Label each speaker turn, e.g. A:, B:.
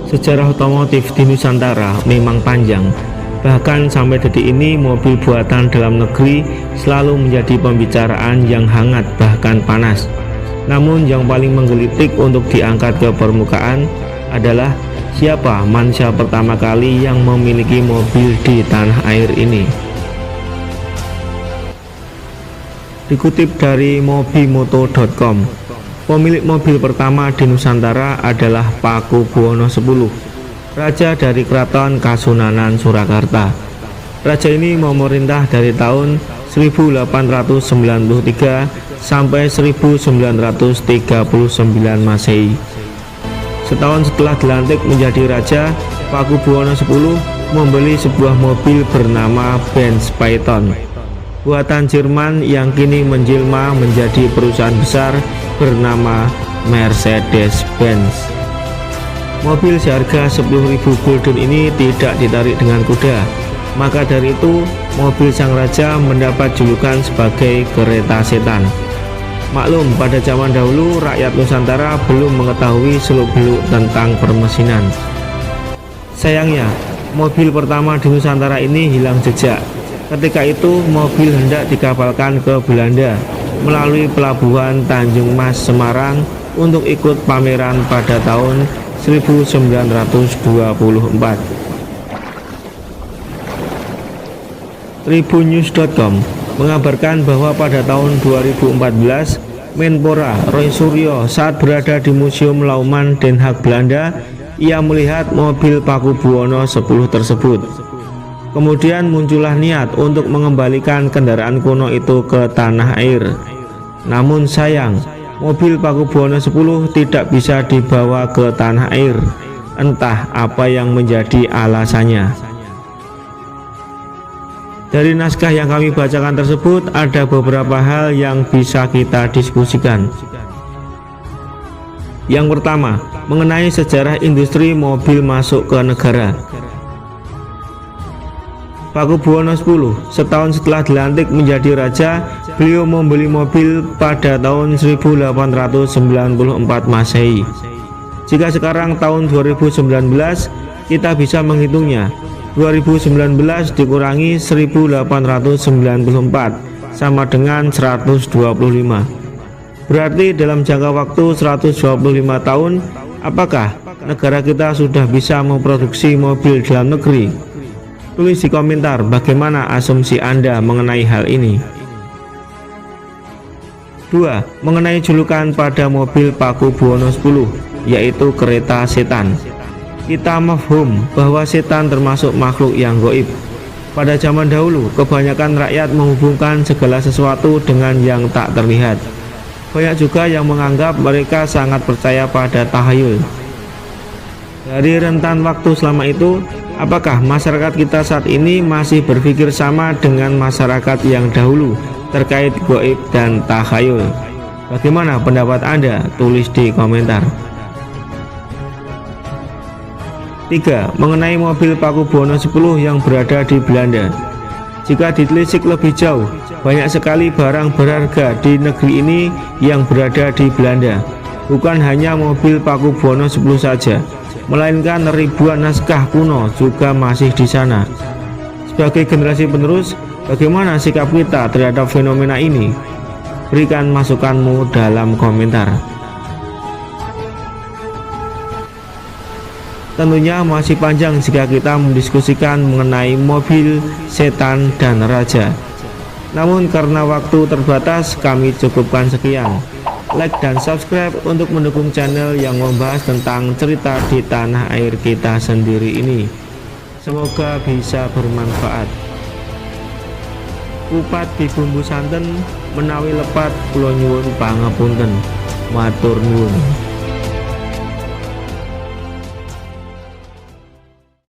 A: Sejarah otomotif di Nusantara memang panjang. Bahkan sampai detik ini mobil buatan dalam negeri selalu menjadi pembicaraan yang hangat bahkan panas. Namun yang paling menggelitik untuk diangkat ke permukaan adalah siapa manusia pertama kali yang memiliki mobil di tanah air ini. Dikutip dari mobimoto.com, pemilik mobil pertama di Nusantara adalah Pakubuwono X, raja dari Keraton Kasunanan Surakarta. Raja ini memerintah dari tahun 1893 sampai 1939 Masehi. Setahun setelah dilantik menjadi raja, Pakubuwono X membeli sebuah mobil bernama Benz Phaeton buatan Jerman yang kini menjelma menjadi perusahaan besar bernama Mercedes-Benz. Mobil seharga 10.000 gulden ini tidak ditarik dengan kuda, maka dari itu mobil sang raja mendapat julukan sebagai kereta setan. Maklum, pada zaman dahulu rakyat Nusantara belum mengetahui seluk-beluk tentang permesinan. Sayangnya, mobil pertama di Nusantara ini hilang jejak. Ketika itu mobil hendak dikapalkan ke Belanda melalui pelabuhan Tanjung Mas Semarang untuk ikut pameran pada tahun 1924. Tribunnews.com mengabarkan bahwa pada tahun 2014 Menpora Roy Suryo saat berada di Museum Lauman Den Haag Belanda, ia melihat mobil Pakubuwono X tersebut. Kemudian muncullah niat untuk mengembalikan kendaraan kuno itu ke tanah air. Namun sayang, mobil Pakubuwono X tidak bisa dibawa ke tanah air. Entah apa yang menjadi alasannya. Dari naskah yang kami bacakan tersebut, ada beberapa hal yang bisa kita diskusikan. Yang pertama, mengenai sejarah industri mobil masuk ke negara. Pakubuwono X setahun setelah dilantik menjadi raja, beliau membeli mobil pada tahun 1894 Masehi. Jika sekarang tahun 2019, kita bisa menghitungnya. 2019 dikurangi 1894 sama dengan 125. Berarti dalam jangka waktu 125 tahun, apakah negara kita sudah bisa memproduksi mobil dalam negeri? Tulis di komentar bagaimana asumsi Anda mengenai hal ini. 2. Mengenai julukan pada mobil Pakubuwono X, yaitu kereta setan. Kita mafhum bahwa setan termasuk makhluk yang gaib. Pada zaman dahulu, kebanyakan rakyat menghubungkan segala sesuatu dengan yang tak terlihat. Banyak juga yang menganggap mereka sangat percaya pada tahayul. Dari rentan waktu selama itu, apakah masyarakat kita saat ini masih berpikir sama dengan masyarakat yang dahulu terkait gaib dan takhayul? Bagaimana pendapat Anda? Tulis di komentar. 3. Mengenai mobil Pakubuwono X yang berada di Belanda. Jika ditelisik lebih jauh, banyak sekali barang berharga di negeri ini yang berada di Belanda. Bukan hanya mobil Pakubuwono X saja, melainkan ribuan naskah kuno juga masih di sana. Sebagai generasi penerus, bagaimana sikap kita terhadap fenomena ini? Berikan masukanmu dalam komentar. Tentunya masih panjang jika kita mendiskusikan mengenai mobil, setan, dan raja. Namun karena waktu terbatas, kami cukupkan sekian. Like dan subscribe untuk mendukung channel yang membahas tentang cerita di tanah air kita sendiri ini. Semoga bisa bermanfaat. Kupat di bumbu santen menawi lepat kula nyuwun pangapunten. Matur nuwun.